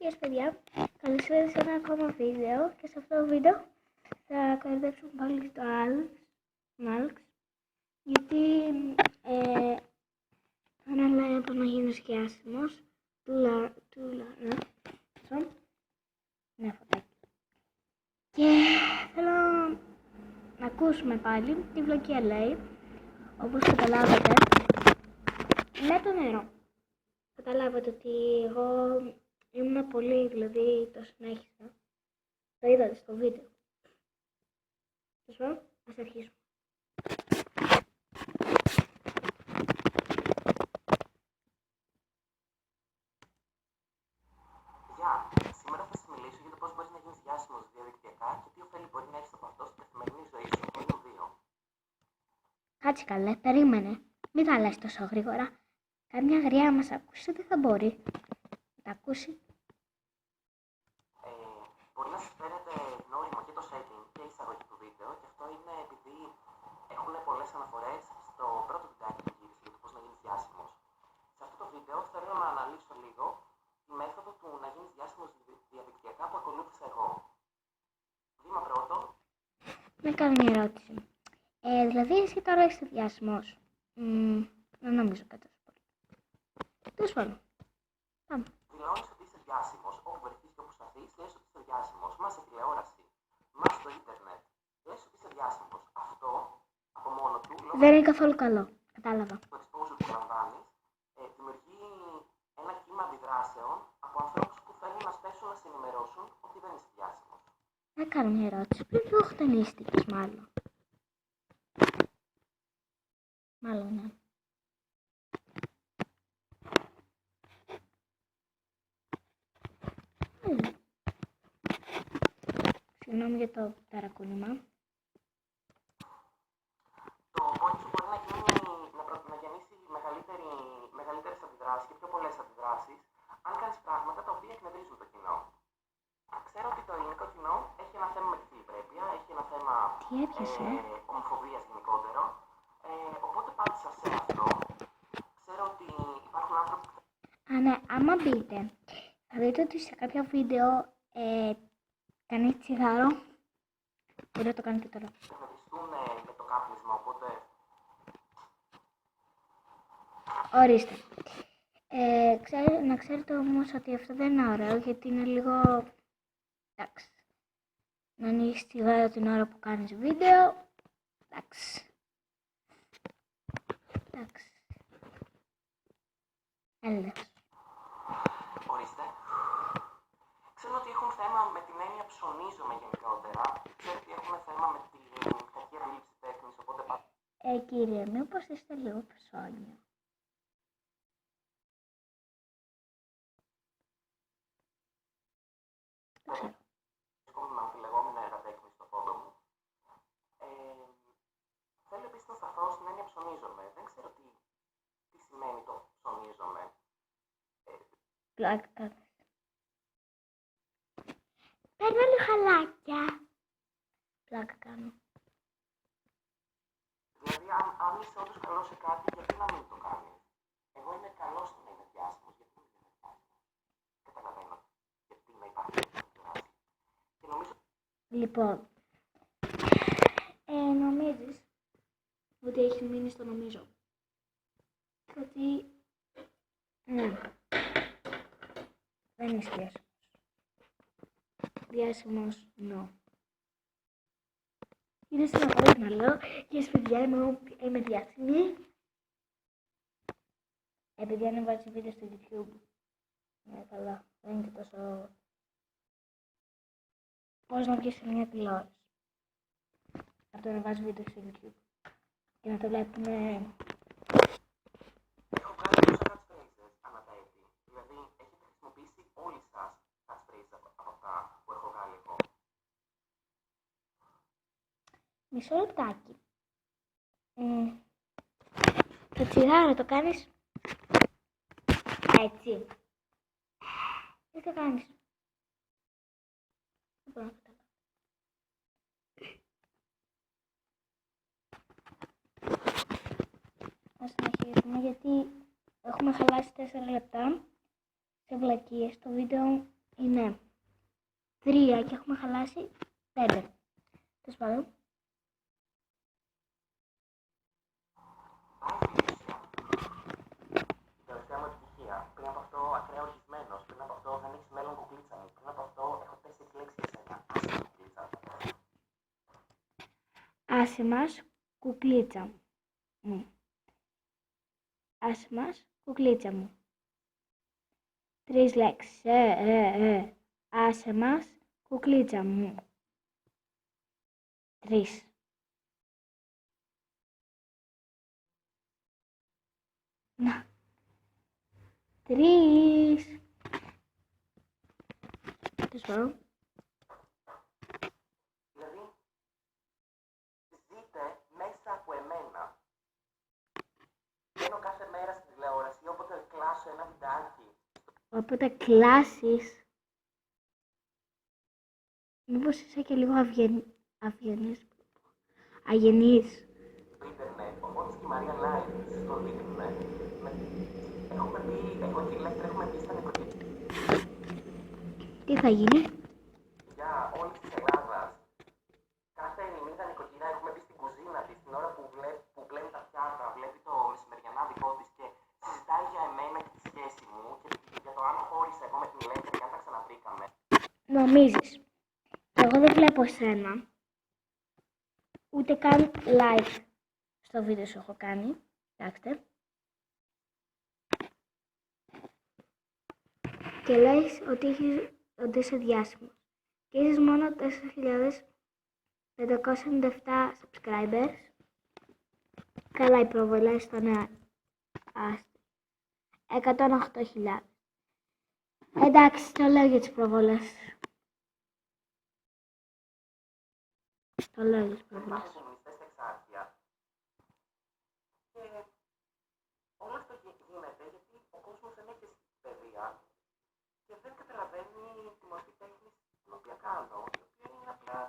Yes, παιδιά, καλώς ήρθατε σε ένα ακόμα βίντεο και σε αυτό το βίντεο θα κορυδέψουμε πάλι το Alex γιατί τώρα λέει πως να γίνει σκιάσιμος του Λάρα. Ναι, φωτάκι. Και θέλω να ακούσουμε πάλι τη βλακεία λέει, όπως καταλάβατε, με το νερό. Καταλάβατε ότι εγώ ήμουν πολύ, δηλαδή το συνέχισα. Το είδατε στο βίντεο. Σωστά, ας αρχίσουμε. Γεια! Σήμερα θα σας μιλήσω για το πώς μπορείς να γίνεις διάσημος διαδικτυακά και τι ωφέλη μπορεί να έχεις από αυτό στην καθημερινή ζωή σου. Volume 2. Κάτσε καλέ, περίμενε. Μην τα λες τόσο γρήγορα. Καμιά γριά μας ακούσει δεν θα μπορεί να τα ακούσει. Μπορεί να σας φαίνεται γνώριμο και το setting και η εισαγωγή του βίντεο και αυτό είναι επειδή έχουν πολλές αναφορές στο πρώτο βιντεάκι που γύρισε για το πώς να γίνεις διάσημος. Σε αυτό το βίντεο θέλω να αναλύσω λίγο τη μέθοδο του να γίνεις διάσημος διαδικτυακά που ακολούθησα εγώ. Βήμα πρώτο. Να κάνω μια ερώτηση. Δηλαδή εσύ τώρα είσαι διάσημος. Δεν νομίζω κατά σου πολύ. Τέλος πάντων. Πάμε. Δηλώνεις ότι είσαι διάσημος, όπου βρεθείς και όπου σταθείς, λες ότι είσαι διάσημος. Μα σε τηλεόραση, μα στο ίντερνετ, λες ότι είσαι διάσημος. Αυτό από μόνο του, λόγω Δεν είναι καθόλου καλό. Κατάλαβα. του exposure που λαμβάνεις, δημιουργεί ένα κύμα αντιδράσεων από ανθρώπους που θέλουν να σπέσουν να σε ενημερώσουν ότι δεν είσαι διάσημος. Να κάνω μια ερώτηση. Πριν το χτενίστηκες μάλλον. Μάλλον, ναι. Συγγνώμη για το ταρακούνημα. Το πόνι σου μπορεί να γεννήσει μεγαλύτερες αντιδράσεις και πιο πολλές αντιδράσεις αν κάνεις πράγματα τα οποία εκνευρίζουν το κοινό. Ξέρω ότι το ελληνικό κοινό έχει ένα θέμα με τη φιλιπρέπεια, έχει ένα θέμα ομοφοβίας γενικότερο, οπότε πάτησα σε αυτό. Ξέρω ότι υπάρχουν άνθρωποι που Ναι, άμα μπείτε, θα δείτε ότι σε κάποια βίντεο κάνει τσιγάρο. Μπορεί να το κάνει και τώρα. εκνευριστούν με το κάπνισμα, οπότε Ορίστε. Να ξέρετε όμως ότι αυτό δεν είναι ωραίο, γιατί είναι λίγο... Εντάξει. Να ανοίξεις τσιγάρο την ώρα που κάνεις βίντεο. Εντάξει. Έλεος. ορίστε. Ξέρω ότι έχουν θέμα με την έννοια ψωνίζομαι γενικότερα. Ξέρω ότι έχουν θέμα με την κακή αντίληψη τέχνης, οπότε Κύριε, μήπως είστε λίγο ψώνιο. βρίσκομαι με αμφιλεγόμενα ερατέχνη στο φόντο μου. Θέλω επίσης να σταθώ στην έννοια ψωνίζομαι. Δεν ξέρω τι σημαίνει το ψωνίζομαι. Πλάκα κάνεις. Παίρνω λίγο χαλάκια. Πλάκα κάνω. Δηλαδή, αν είσαι όντως καλός σε κάτι, γιατί να μην το κάνεις. Εγώ είμαι καλός στο να είμαι διάσημος, γιατί δεν είμαι διάσημος. Καταλαβαίνω γιατί να υπάρχει αυτή η δράση. Και νομίζω Λοιπόν, νομίζεις ότι έχει μείνει στο νομίζω. Ότι, ναι, δεν είσαι διάσημος. Διάσημος, no. Είναι συνεχώς να λέω, yes παιδιά, είμαι διάσημη. Επειδή ανεβάζει βίντεο στο YouTube. Ναι, καλά, δεν είναι και τόσο... Πώς να βγεις σε μια τηλεόραση. Από το να βάζει βίντεο στο YouTube. Και να το βλέπουμε... έχω κάνει τόσα catchphrases ανά τα έτη. Δηλαδή, έχετε χρησιμοποιήσει όλοι σας catchphrases από αυτά που έχω βγάλει εγώ. Μισό λεπτάκι. Το τσιγάρο το κάνεις έτσι. Τι το κάνεις. Δεν μπορώ να καταλάβω. Ας συνεχίσουμε γιατί έχουμε χαλάσει 4 λεπτά σε βλακίες. Το βίντεο είναι 3 και έχουμε χαλάσει 5. Τέλος πάντων. Πάει Φελίσια. Τελευταία μου επιτυχία. Πριν από αυτό ακραία οργισμένος. Πριν από αυτό δεν έχεις μέλλον κουκλίτσα μου. Πριν από αυτό έχω 4 λέξεις για σένα. Άσε κουκλίτσα. Άσε μας, κουκλίτσα μου. Άσε μας, κουκλίτσα μου. 3 λέξεις. Άσε μας, κουκλίτσα μου. 3. Να. 3. Τέλος πάντων. Δηλαδή, ζείτε μέσα από εμένα. Μπαίνω κάθε μέρα στην τηλεόραση, όποτε κλάσω ένα βιντεάκι. Όποτε κλάσεις, μήπως είσαι και λίγο αγενής. Στο ίντερνετ, ο Φώτης και η Μαρία Live στο ίντερνετ. Έχουμε πει, εγώ και η Λέκτρα έχουμε πει στα νοικοκυριά Τι θα γίνει? όλης της Ελλάδας. Κάθε Ελληνίδα νοικοκυριά έχουμε πει στην κουζίνα της, την ώρα που πλένει τα πιάτα, βλέπει το μεσημεριανά δικό της και συζητάει για εμένα και τη σχέση μου και για το αν χώρισα εγώ με την Λέκτρα και αν τα ξαναβρήκαμε. Νομίζεις. Εγώ δεν βλέπω εσένα. Ούτε καν like στο βίντεο σου έχω κάνει. Κοιτάξτε. Και λες ότι είσαι διάσημος. Και είσαι μόνο 4.597 subscribers. Καλά, οι προβολές ήταν 108.000. Εντάξει, το λέω για τις προβολές. Το λέω για τις προβολές. Υπάρχουν κομμουνιστές στα εξάρχεια. Και όλο αυτό γίνεται γιατί ο κόσμος δεν έχει παιδεία και δεν καταλαβαίνει τη μορφή τέχνης την οποία κάνω, η οποία είναι απλά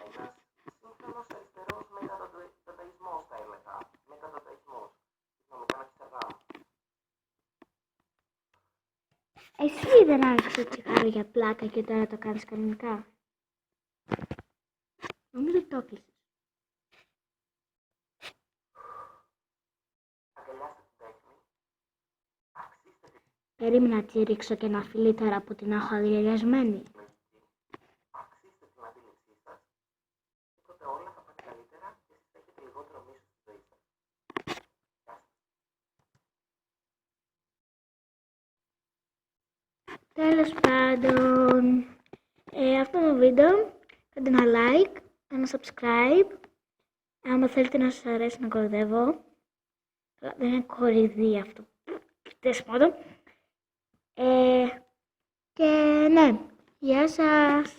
ένας σύγχρονος αριστερός μεταδοταϊσμός, θα έλεγα. Μεταδοταϊσμός. Συγγνώμη, κάνω τσιγάρο. Εσύ δεν άνοιξες το τσιγάρο για πλάκα και τώρα το κάνεις κανονικά. Νομίζω ότι το έκλεισες. Αγκαλιάστε την τέχνη. Αξίστε την Περίμενα να τσίριξω και ένα φιλί τώρα που την έχω αγριασμένη. λογική. Αξίστε την αντίληψή σας. Και τότε όλα θα πάνε καλύτερα και εσείς θα έχετε λιγότερο μίσος στη ζωή σας. Γεια σας. Τέλος πάντων, αυτό το βίντεο, κάντε ένα like, ένα subscribe. Άμα θέλετε να σας αρέσει να κοροϊδεύω. Δεν είναι κοροϊδία αυτό. Τέλος πάντων. Και ναι, γεια σας.